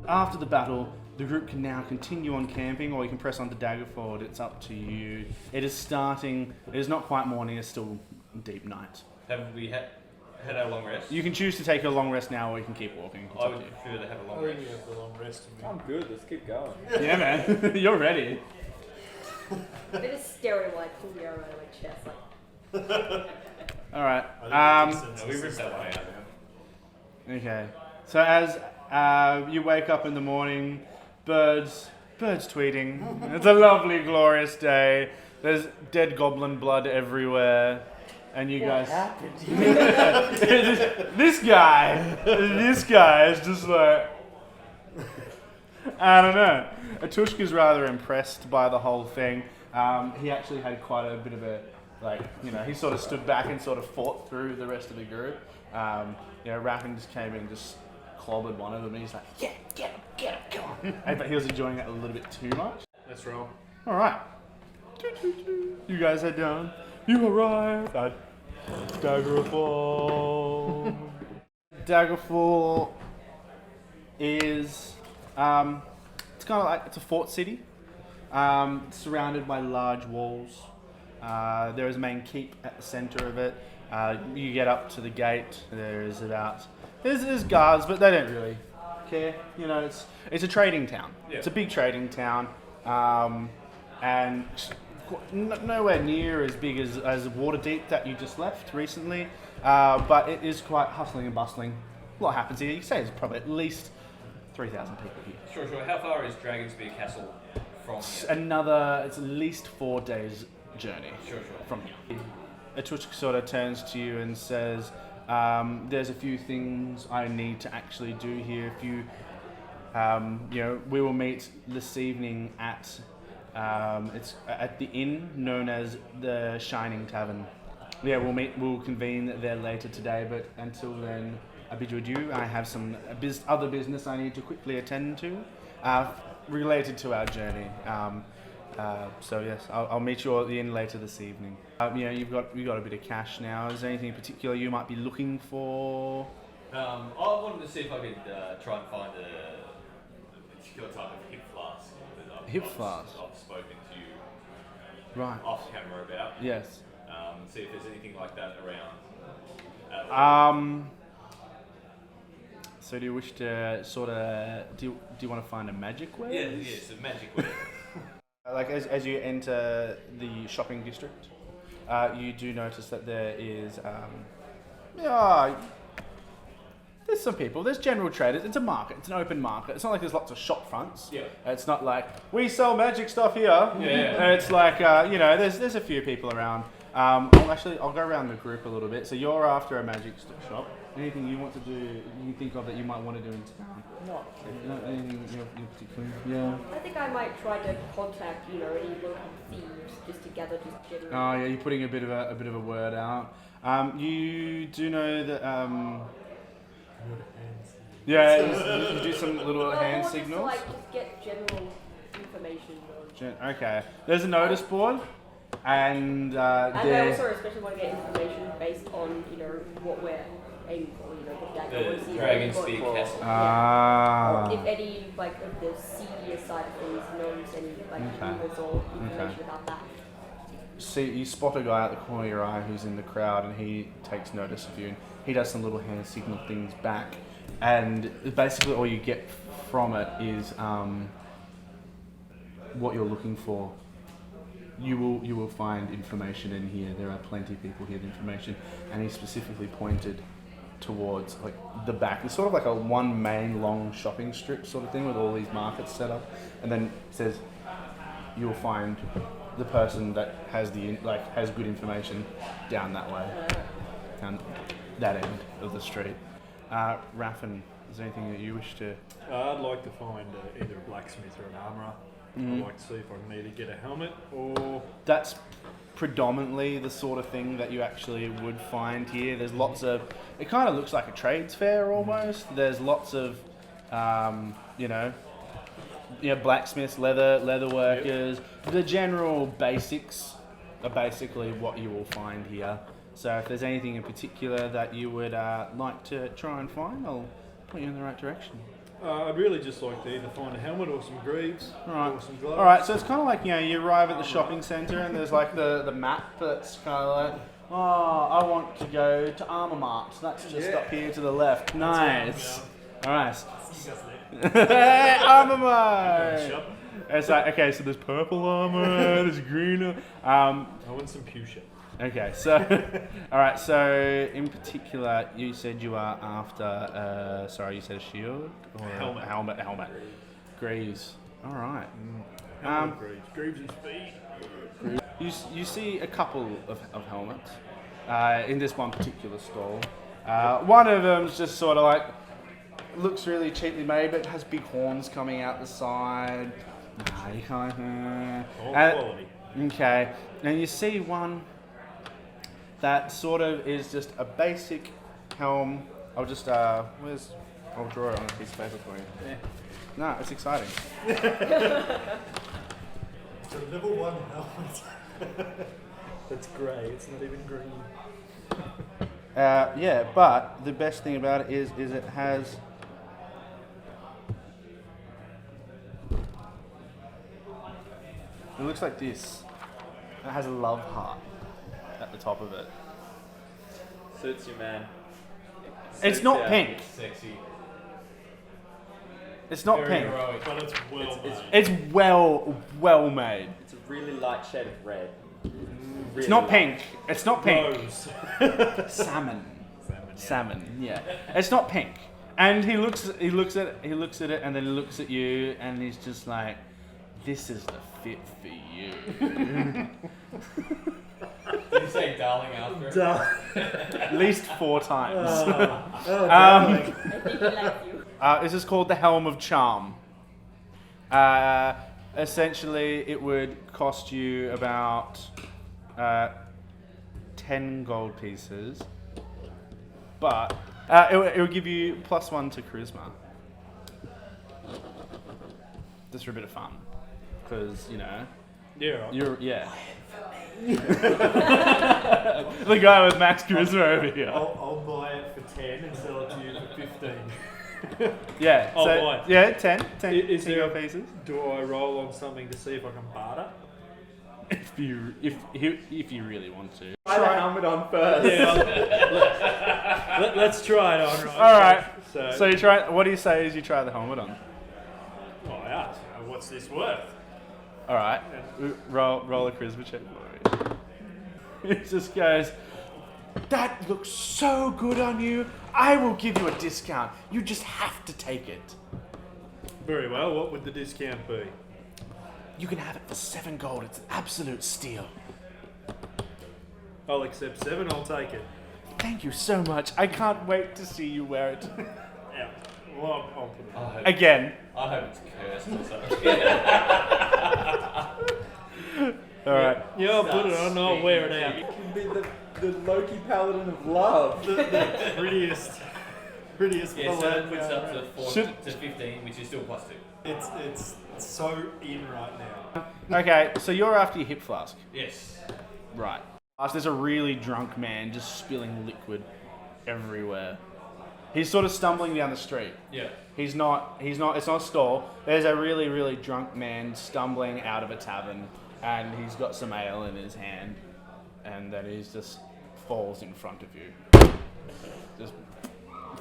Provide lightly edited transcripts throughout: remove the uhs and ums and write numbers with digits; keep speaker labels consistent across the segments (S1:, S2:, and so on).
S1: After the battle, the group can now continue on camping, or you can press on to Daggerford. It's up to you. It is starting. It is not quite morning. It's still deep night.
S2: Have we had our long rest?
S1: You can choose to take a long rest now, or you can keep walking. It's
S2: I
S1: up
S2: would
S1: to you.
S2: prefer to have a long
S3: I
S2: rest.
S3: think you have the long rest.
S4: I'm good, let's keep going.
S1: Yeah, man. You're ready.
S5: A bit of steroid pull the arrow out of my chest, like.
S1: All right.
S2: No, we ripped that one out.
S1: Okay. So as you wake up in the morning, birds tweeting. It's a lovely, glorious day. There's dead goblin blood everywhere, and you guys. This guy is just like. I don't know. Atushka's rather impressed by the whole thing. He actually had quite a bit of a, he sort of stood back and sort of fought through the rest of the group. Raffin just came in and just clobbered one of them, and he's like, yeah, get him, come on. But he was enjoying that a little bit too much.
S3: Let's roll.
S1: All right. You guys head down. You arrive at Daggerford. Daggerford is, it's kind of like, it's a fort city, surrounded by large walls. There is a main keep at the center of it. You get up to the gate. There's guards, but they don't really care. It's a trading town.
S2: Yeah.
S1: It's a big trading town, and nowhere near as big as Waterdeep that you just left recently. But it is quite hustling and bustling. A lot happens here. You can say there's probably at least 3,000 people here.
S2: Sure. How far is Dragonspear Castle from here?
S1: It's at least 4 days journey
S2: Sure.
S1: from here. Atushka sort of turns to you and says, there's a few things I need to actually do here. If you, we will meet this evening at, it's at the inn known as the Shining Tavern. Yeah, we'll convene there later today, but until then, I bid you adieu. I have some other business I need to quickly attend to, related to our journey. So yes, I'll meet you at the inn later this evening. You've got a bit of cash now. Is there anything in particular you might be looking for?
S2: I wanted to see if I could try and find a particular type of hip flask.
S1: Hip flask?
S2: I've spoken to you
S1: Right.
S2: off camera about.
S1: Yes.
S2: See if there's anything like that around.
S1: So do you wish to sort of do you want to find a magic way?
S2: Yeah, it's a magic word.
S1: Like as you enter the shopping district, you do notice that there is there's some people. There's general traders. It's a market. It's an open market. It's not like there's lots of shop fronts.
S2: Yeah.
S1: It's not like we sell magic stuff here.
S2: Yeah.
S1: It's like there's a few people around. I'll go around the group a little bit. So you're after a magic shop. Anything you want to do? You think of that you might want to do in town?
S4: Not
S1: Anything in particular? Yeah.
S5: I think I might try to contact, any local thieves just to gather just general.
S1: Oh yeah, you're putting a bit of a word out. You do know that. Yeah, you do some little hand
S5: more
S1: signals.
S5: Just get general information.
S1: Okay, there's a notice board, and
S5: And I
S1: there.
S5: also especially want to get information based on, what we're aiming for, the dagger.
S2: The Dragonspear Castle.
S1: Ah.
S5: If any, of the seedier side of things knows any, rumors or information about that.
S1: See, you spot a guy at the corner of your eye who's in the crowd, and he takes notice of you, and he does some little hand signal things back, and basically all you get from it is what you're looking for. You will find information in here. There are plenty of people here with information, and he specifically pointed towards the back. It's sort of like a one main long shopping strip sort of thing with all these markets set up, and then it says you'll find the person that has has good information down that way, down that end of the street. Raffin, is there anything that you wish to?
S3: I'd like to find either a blacksmith or an armourer. I'd like to see if I can either get a helmet or...
S1: That's predominantly the sort of thing that you actually would find here. There's lots of... It kind of looks like a trades fair almost. There's lots of, blacksmiths, leather workers. Yep. The general basics are basically what you will find here. So if there's anything in particular that you would like to try and find, I'll point you in the right direction.
S3: I'd really just like to either find a helmet or some greaves or some gloves.
S1: All right, so it's kind of like, you arrive at the shopping centre and there's like the map that's kind of like, oh, I want to go to Armour Mart. That's just up here to the left. Nice. All right. Armour Mart. It's like, okay, so there's purple armour, there's green armour.
S3: I want some fuchsia.
S1: Okay, so, all right, so in particular, you said you are after, you said a shield? Or
S3: Helmet.
S1: A helmet. Greaves. All right.
S3: Helmet greaves and speed.
S1: You see a couple of helmets in this one particular stall. One of them's just sort of like, looks really cheaply made, but it has big horns coming out the side. You can't...
S3: quality.
S1: Okay, and you see one that sort of is just a basic helm. I'll just, I'll draw it on a piece of paper for you.
S3: Yeah.
S1: No, it's exciting.
S3: It's a level 1 helmet. That's grey, it's not even green.
S1: Yeah, but the best thing about it is it has... It looks like this. It has a love heart at the top of it.
S2: Suits you, man.
S1: It's not pink.
S2: Sexy.
S1: It's not
S2: Very
S1: pink.
S2: heroic.
S3: But it's well made.
S1: It's well made.
S4: It's a really light shade of red.
S1: It's not pink. It's not pink.
S3: Rose.
S1: Salmon.
S3: Yeah.
S1: Salmon. Yeah. It's not pink. And he looks at it, and then he looks at you, and he's just like, "This is the fit for you."
S2: Did you say darling after?
S1: At least 4 times.
S5: I think he likes you.
S1: This is called the Helm of Charm. Essentially, it would cost you about 10 gold pieces, but it would give you +1 to charisma. Just for a bit of fun, because
S3: Yeah, right.
S1: yeah. The guy with max charisma over here.
S3: I'll buy it for 10 and sell it to you for 15.
S1: Yeah.
S3: I'll
S1: so,
S3: buy it.
S1: Yeah, 10
S3: Is
S1: 10
S3: there
S1: gold pieces.
S3: Do I roll on something to see if I can barter?
S1: If you really want to.
S4: Try the helmet on first.
S3: Yeah. Let's try it on. Right?
S1: All right.
S3: So,
S1: So you try. What do you say as you try the helmet on?
S3: I ask, what's this worth?
S1: All right. Roll a charisma check for me. It just goes. That looks so good on you. I will give you a discount. You just have to take it.
S3: Very well. What would the discount be?
S1: You can have it for 7 gold. It's an absolute steal.
S3: I'll accept 7. I'll take it.
S1: Thank you so much. I can't wait to see you wear it.
S3: Yeah. Well, I'll put it on.
S1: Again.
S2: I hope it's cursed or something.
S1: All right.
S3: Yeah, I'll put it on. I'll wear it out.
S4: You can be the Loki paladin of love.
S3: The prettiest
S2: Yeah, so that puts up to 4
S1: Should-
S2: to 15, which is still +2.
S3: It's so in right now.
S1: Okay, so you're after your hip flask.
S2: Yes.
S1: Right. There's a really drunk man just spilling liquid everywhere. He's sort of stumbling down the street.
S2: Yeah.
S1: It's not a store. There's a really, really drunk man stumbling out of a tavern, and he's got some ale in his hand, and then he just falls in front of you. Just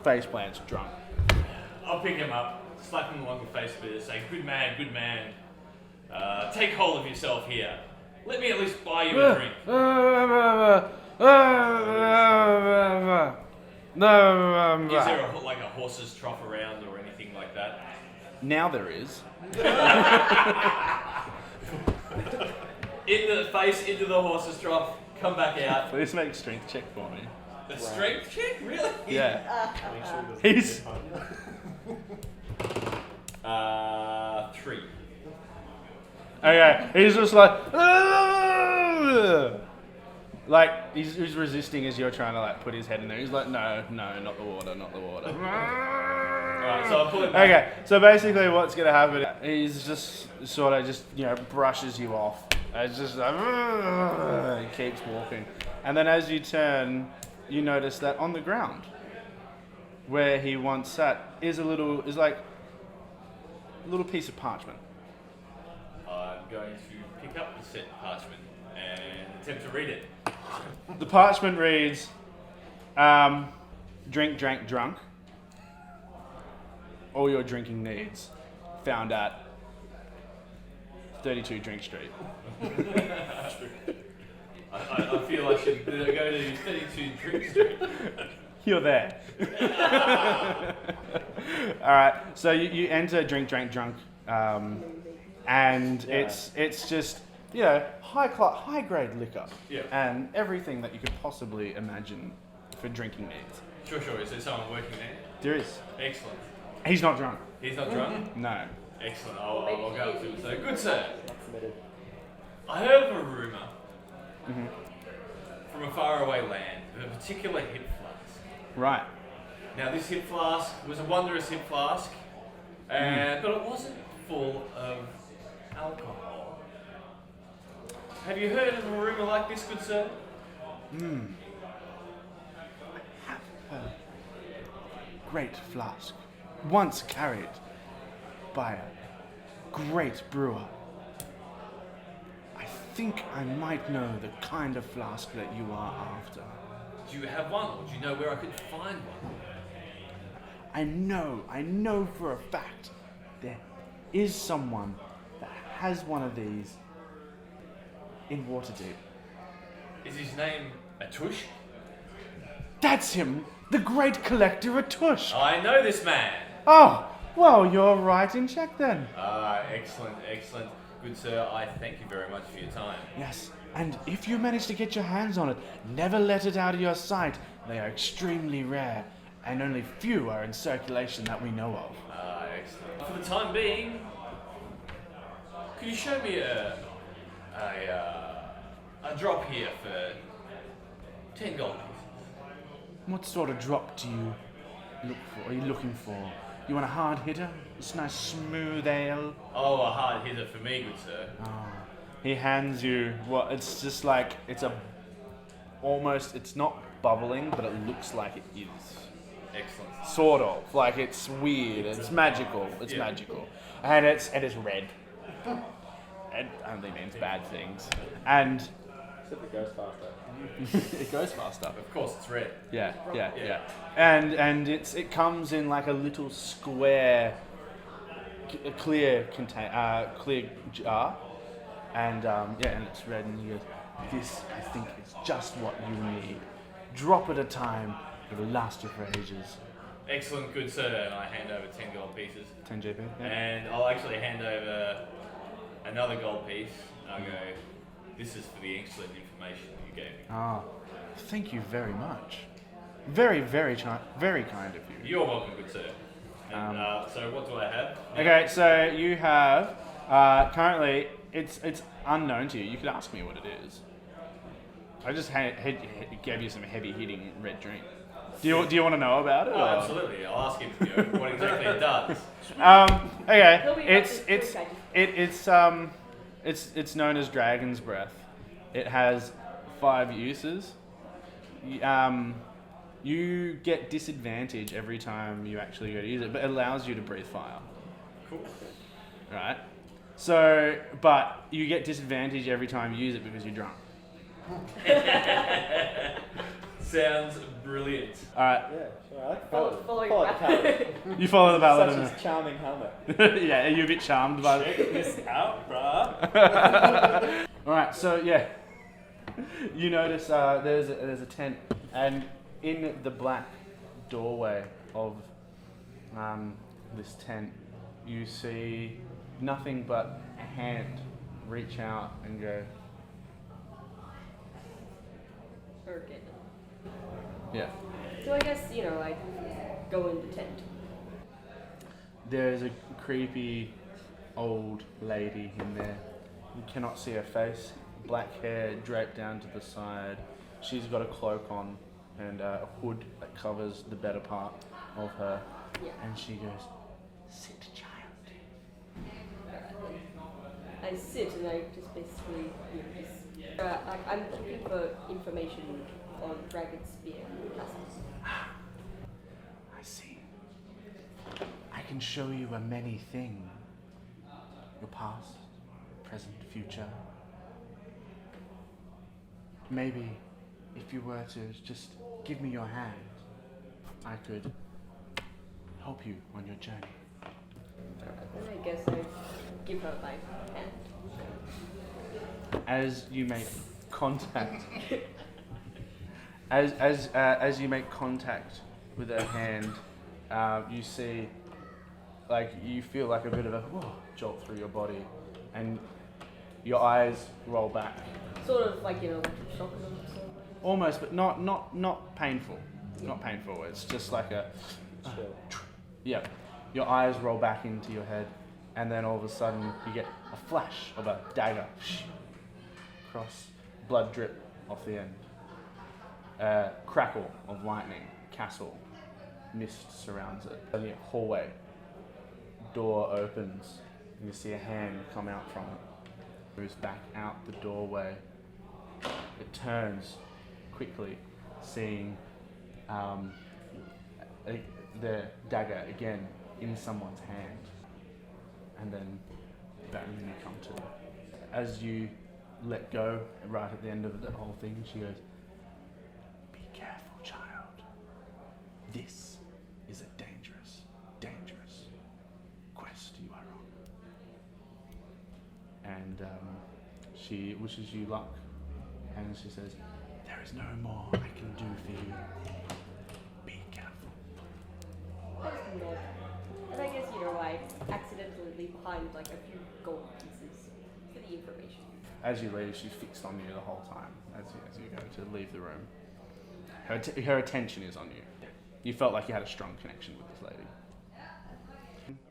S1: face plants drunk.
S2: I'll pick him up, slap him along the face a bit, and say, good man, take hold of yourself here. Let me at least buy you a drink. Is there a horse's trough around or anything like that?
S1: Now there is.
S2: In the face, into the horse's trough, come back out.
S1: Please make a strength check for me.
S2: A strength check? Really?
S1: Yeah.
S3: He's
S2: 3.
S1: Okay. He's just like he's resisting as you're trying to put his head in there. He's like, no, not the water.
S2: Alright, so I'll pull it back.
S1: Okay, so basically what's going to happen, he's just sort of brushes you off. It's just like, he keeps walking. And then as you turn, you notice that on the ground, where he once sat, is like little piece of parchment.
S2: I'm going to pick up the said parchment and attempt to read it.
S1: The parchment reads, drink, drank, drunk. All your drinking needs found at 32 Drink Street.
S2: I feel I should go to 32 Drink Street.
S1: You're there. All right. So you enter Drink, Drank, Drunk, and it's just high grade liquor, and everything that you could possibly imagine for drinking needs.
S2: Sure. Is there someone working there?
S1: There is.
S2: Excellent.
S1: He's not drunk.
S2: He's not drunk?
S1: No.
S2: Excellent. I'll go up to him. So, good sir,
S4: Not submitted.
S2: I heard of a rumour from a faraway land of a particular hip flask.
S1: Right.
S2: Now, this hip flask was a wondrous hip flask, but it wasn't full of alcohol. Have you heard of a rumour like this, good sir?
S1: Great flask, once carried by a great brewer. I think I might know the kind of flask that you are after.
S2: Do you have one, or do you know where I could find one?
S1: I know for a fact there is someone that has one of these in Waterdeep.
S2: Is his name Atush?
S1: That's him, the great collector Atush.
S2: I know this man.
S1: Oh, well, you're right in check then.
S2: Excellent. Good sir, I thank you very much for your time.
S1: Yes, and if you manage to get your hands on it, never let it out of your sight. They are extremely rare, and only few are in circulation that we know of.
S2: Excellent. For the time being, could you show me a drop here for 10 gold pieces?
S1: What sort of drop do you look for? Are you looking for? You want a hard hitter? This nice smooth ale?
S2: Oh, a hard hitter for me, good sir.
S1: He hands you what? It's just like it's not bubbling, but it looks like it is.
S2: Excellent.
S1: Sort of. Like it's weird. It's magical. It's magical, and it is red. It only means bad things, and
S4: Except it goes faster.
S1: it goes faster.
S2: Of course, it's red.
S1: Yeah. And it comes in like a little square, clear jar, and and it's red. And he goes, "This, I think, is just what you need. Drop at a time. It'll last you for ages."
S2: Excellent, good sir. And I hand over 10 gold pieces.
S1: 10 JP. Yeah.
S2: And I'll actually hand over another gold piece. And I'll go, this is for the excellent information that you gave me.
S1: Ah, thank you very much. Very, very very kind of you.
S2: You're welcome, good sir. And so what do I have?
S1: Okay, so you have currently it's unknown to you. You could ask me what it is. I just gave you some heavy hitting red drink. Do you want to know about it?
S2: Oh,
S1: or?
S2: absolutely. I'll ask him what exactly it does.
S1: Okay, it's known as Dragon's Breath. It has 5 uses. You get disadvantage every time you actually go to use it, but it allows you to breathe fire.
S2: Cool.
S1: Right? So, but you get disadvantage every time you use it because you're drunk.
S2: Sounds brilliant.
S1: Alright,
S4: Yeah, sure. I like
S5: Follow
S4: the
S5: your
S4: paladin.
S1: you follow the
S4: Such
S1: paladin.
S4: a charming helmet.
S1: Yeah, are you a bit charmed by it?
S3: Check this out, bruh.
S1: Alright, so yeah. You notice there's a tent, and in the black doorway of this tent, you see nothing but a hand reach out and go,
S5: Okay.
S1: yeah.
S5: So I guess, I go in the tent.
S1: There's a creepy old lady in there. You cannot see her face. Black hair draped down to the side. She's got a cloak on and a hood that covers the better part of her.
S5: Yeah.
S1: And she goes, "Sit, child."
S5: I sit and I just basically, I'm looking for information on Dragon Spear.
S1: I see. I can show you a many things. your past, present, future. Maybe if you were to just give me your hand, I could help you on your journey.
S5: Then I guess I give her my hand.
S1: As you make contact, as you make contact with her hand, you see, like you feel like a bit of a jolt through your body, and your eyes roll back.
S5: Sort of like, electric shock or something.
S1: Almost, but not painful. Not painful. It's just like a yeah. Your eyes roll back into your head, and then all of a sudden you get a flash of a dagger. Cross, blood drip off the end. Crackle of lightning, castle, mist surrounds it. A hallway, door opens, and you see a hand come out from it. Moves back out the doorway. It turns quickly, seeing the dagger again in someone's hand, and then bang, you come to it. As you let go, right at the end of the whole thing, she goes, "Be careful, child. This is a dangerous, dangerous quest you are on." And she wishes you luck, and she says, "There is no more I can do for you. Be careful."
S5: That's nod. And I guess, I accidentally leave behind like a few gold pieces for the information.
S1: As you leave, she's fixed on you the whole time as you go to leave the room. Her attention is on you. You felt like you had a strong connection with this lady.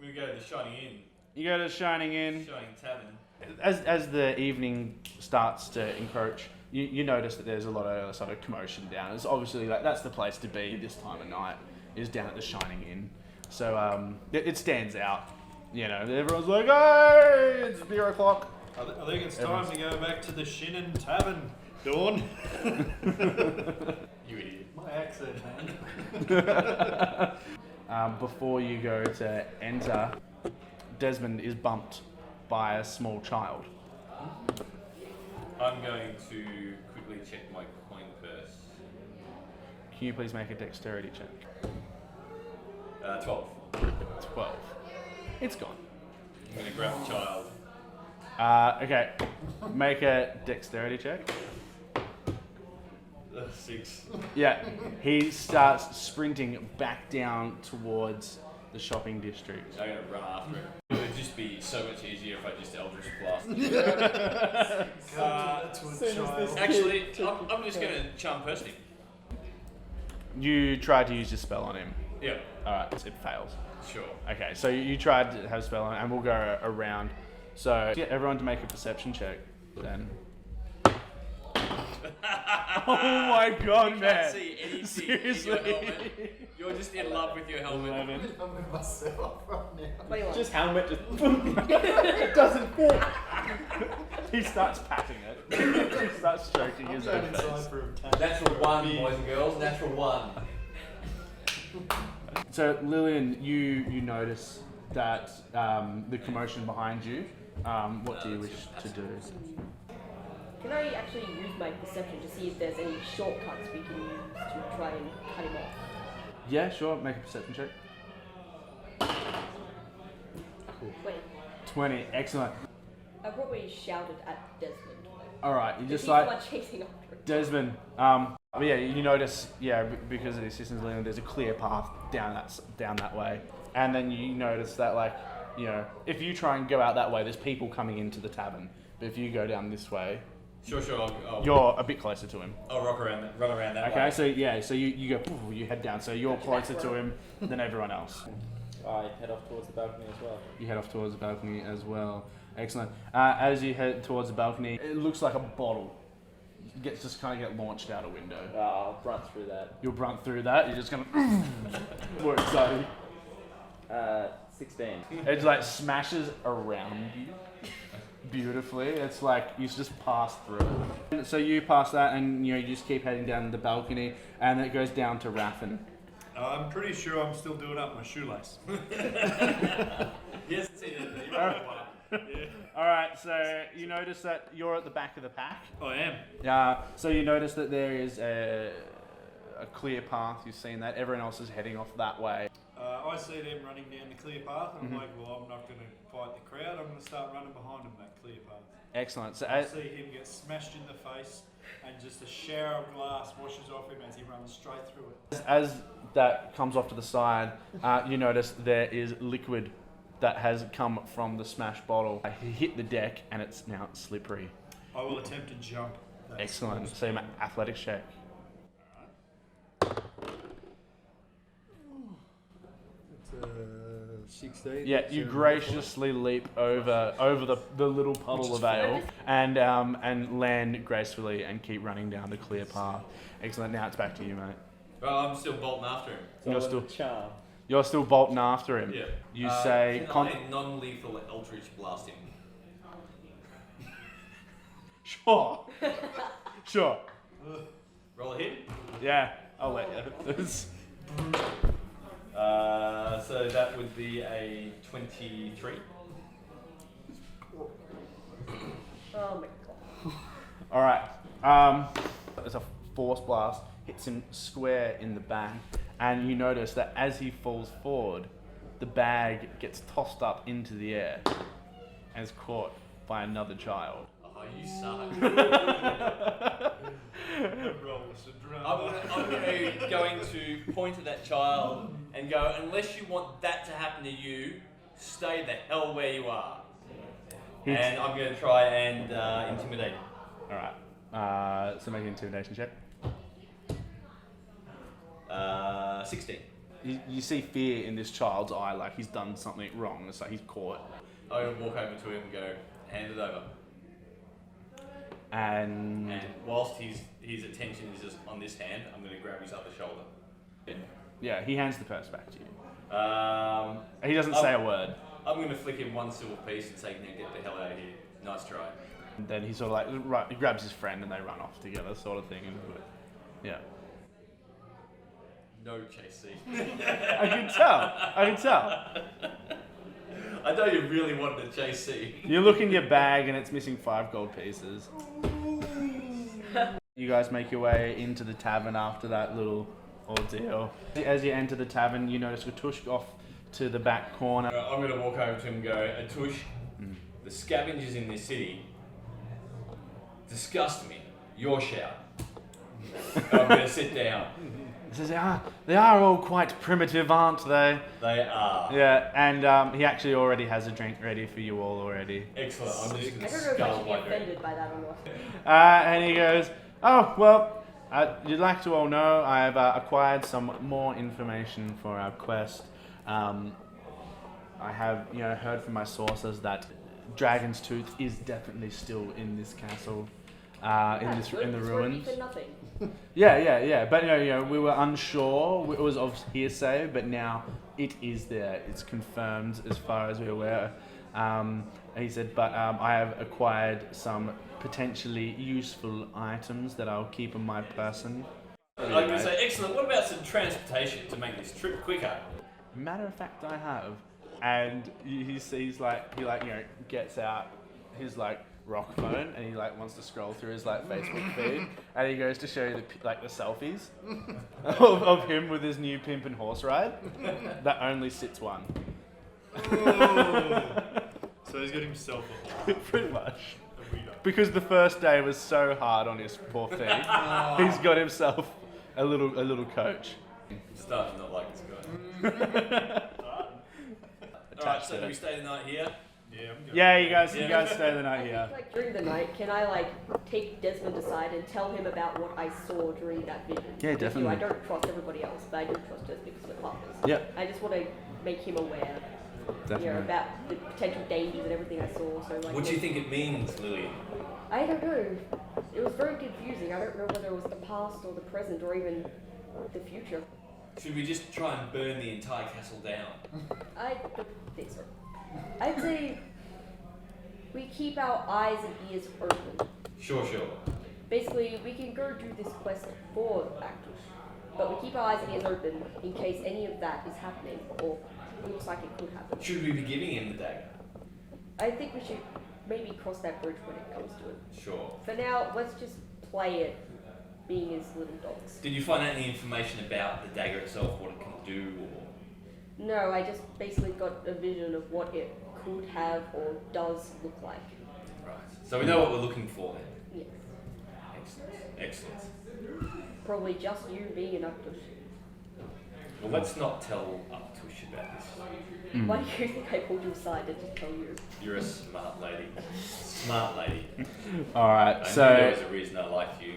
S2: We go to the Shining Inn.
S1: You go to the Shining Inn.
S2: Shining Tavern.
S1: As the evening starts to encroach, you notice that there's a lot of sort of commotion down. It's obviously like that's the place to be this time of night, is down at the Shining Inn. So it stands out. Everyone's like, "Hey, it's beer o'clock."
S3: I think it's time to go back to the Shinnin Tavern, Dawn.
S2: You idiot.
S3: My accent, man.
S1: Before you go to enter, Desmond is bumped by a small child.
S2: I'm going to quickly check my coin purse.
S1: Can you please make a dexterity check?
S2: 12.
S1: 12. It's gone.
S2: I'm going to grab the child.
S1: Okay. Make a dexterity check.
S2: 6.
S1: Yeah. He starts sprinting back down towards the shopping district.
S2: I'm going to run after him. It would just be so much easier if I just Eldritch Blast. Actually, I'm just going to charm person him.
S1: You tried to use your spell on him.
S2: Yeah.
S1: Alright, it fails.
S2: Sure.
S1: Okay, so you tried to have a spell on it, and we'll go around. So get everyone to make a perception check then. Oh my god,
S2: I
S1: man!
S2: can't see anything
S1: Seriously?
S2: in your helmet. You're just in love with your helmet.
S1: 11.
S6: I'm with myself right now.
S5: 21.
S4: Just helmet, just it doesn't fit.
S1: He starts patting it. He starts stroking his own
S6: Inside
S1: face.
S6: for a tap.
S2: Natural 1, boys and girls. Natural 1.
S1: So Lillian, you notice that the commotion behind you. What do you wish to do?
S5: Can I actually use my perception to see if there's any shortcuts we can use to try and cut him off?
S1: Yeah, sure. Make a perception check.
S5: 20.
S1: 20. Excellent.
S5: I probably shouted at Desmond.
S1: All right. You just
S5: He's
S1: like
S5: the one chasing after him.
S1: Desmond. But yeah, you notice, because of the assistance of Lillian, there's a clear path down that way, and then you notice that if you try and go out that way, there's people coming into the tavern. But if you go down this way,
S2: Sure.
S1: you're a bit closer to him.
S2: I'll run around that way.
S1: Okay, so you go, you head down, so you're closer to him than everyone else.
S4: I head off towards the balcony as well.
S1: You head off towards the balcony as well. Excellent. As you head towards the balcony, it looks like a bottle gets just kind of get launched out a window.
S4: I'll run through that.
S1: You'll brunt through that. You're just gonna more exciting.
S4: 16.
S1: It like smashes around you beautifully. It's like you just pass through it. So you pass that, and you just keep heading down the balcony, and it goes down to Raffin.
S3: I'm pretty sure I'm still doing up my shoelace.
S2: Yes, it's in.
S1: All right, so you notice that you're at the back of the pack.
S3: I am.
S1: So you notice that there is a clear path. You've seen that. Everyone else is heading off that way.
S3: I see them running down the clear path, and I'm like, well, I'm not going to fight the crowd. I'm going to start running behind them that clear path.
S1: Excellent. So
S3: I see him get smashed in the face, and just a shower of glass washes off him as he runs straight through it.
S1: as that comes off to the side, you notice there is liquid that has come from the smashed bottle. He hit the deck, and it's now slippery.
S3: I will attempt to jump. That
S1: Excellent.
S3: small
S1: So you make athletics check.
S3: It's 16.
S1: Yeah, you graciously leap over the little puddle of ale and land gracefully and keep running down the clear path. Excellent. Now it's back to you, mate.
S2: Well, I'm still bolting after him.
S1: You're still bolting after him.
S2: Yeah.
S1: You say
S2: Can I non-lethal Eldritch blast him?
S1: sure. Sure.
S2: Roll a hit.
S1: Yeah, I'll let you.
S2: So that would be a 23.
S5: Oh my god.
S1: All right. It's a force blast, hits him square in the back, and you notice that as he falls forward, the bag gets tossed up into the air and is caught by another child.
S2: Oh, you suck. I'm going to point at that child and go, unless you want that to happen to you, stay the hell where you are. And I'm going to try and intimidate him.
S1: All right. So make an intimidation check.
S2: 16.
S1: You see fear in this child's eye, like he's done something wrong. It's like he's caught.
S2: I'm going to walk over to him and go, hand it over.
S1: And
S2: whilst his attention is just on this hand, I'm going to grab his other shoulder.
S1: yeah, he hands the purse back to you. He doesn't say a word.
S2: I'm going to flick him one silver piece and say, now get the hell out of here. Nice try.
S1: And then he sort of like he grabs his friend and they run off together, sort of thing. And yeah.
S2: No chase scene.
S1: I can tell.
S2: I know you really wanted a chase scene.
S1: You look in your bag and it's missing 5 gold pieces. You guys make your way into the tavern after that little ordeal. As you enter the tavern, you notice Atush off to the back corner.
S2: I'm going to walk over to him and go, Atush, the scavengers in this city disgust me. Your shout. I'm going to sit down.
S1: He says, they are all quite primitive, aren't they?
S2: They are.
S1: Yeah, and he actually already has a drink ready for you all already.
S2: Excellent. I'm just going
S5: I
S2: to
S5: don't know if I
S2: scull
S5: should be
S2: my drink.
S5: offended by that or not.
S1: And he goes, oh, well, you'd like to all know I've acquired some more information for our quest. I have, heard from my sources that Dragon's Tooth is definitely still in this castle, in the ruins.
S5: For nothing.
S1: Yeah. But we were unsure. It was of hearsay, but now it is there. It's confirmed as far as we're aware. He said, but I have acquired some potentially useful items that I'll keep on my person.
S2: I'm going to say, excellent. What about some transportation to make this trip quicker?
S1: Matter of fact, I have. And he sees he gets out his rock phone and he wants to scroll through his Facebook feed and he goes to show you the selfies of him with his new pimp and horse ride that only sits one.
S3: So he's got himself
S1: Pretty much. Because the first day was so hard on his poor feet, he's got himself a little coach.
S2: I'm starting to not like this guy. Alright, so do we stay the night here?
S1: Yeah, you guys stay the night here.
S5: During the night, can I take Desmond aside and tell him about what I saw during that vision?
S1: Yeah, definitely.
S5: I don't trust everybody else, but I do trust Desmond because we're partners.
S1: Yeah.
S5: I just want to make him aware, about the potential dangers and everything I saw. So
S2: What do you think it means, Lily?
S5: I don't know. It was very confusing. I don't know whether it was the past or the present or even the future.
S2: Should we just try and burn the entire castle down?
S5: I don't think so. I'd say we keep our eyes and ears open.
S2: Sure.
S5: Basically, we can go do this quest for Actus, but we keep our eyes and ears open in case any of that is happening or looks like it could happen.
S2: Should we be giving him the dagger?
S5: I think we should maybe cross that bridge when it comes to it.
S2: Sure.
S5: For now, let's just play it being as little dogs.
S2: Did you find out any information about the dagger itself, what it can do, or?
S5: No, I just basically got a vision of what it could have or does look like.
S2: Right. So we know what we're looking for then.
S5: Yes.
S2: Excellent.
S5: Probably just you being an Uptush.
S2: Well, let's not tell Uptush about this.
S5: Why do you think I pulled you aside to just tell you?
S2: You're a smart lady. Smart lady.
S1: All right.
S2: I knew
S1: So
S2: there was a reason I liked you.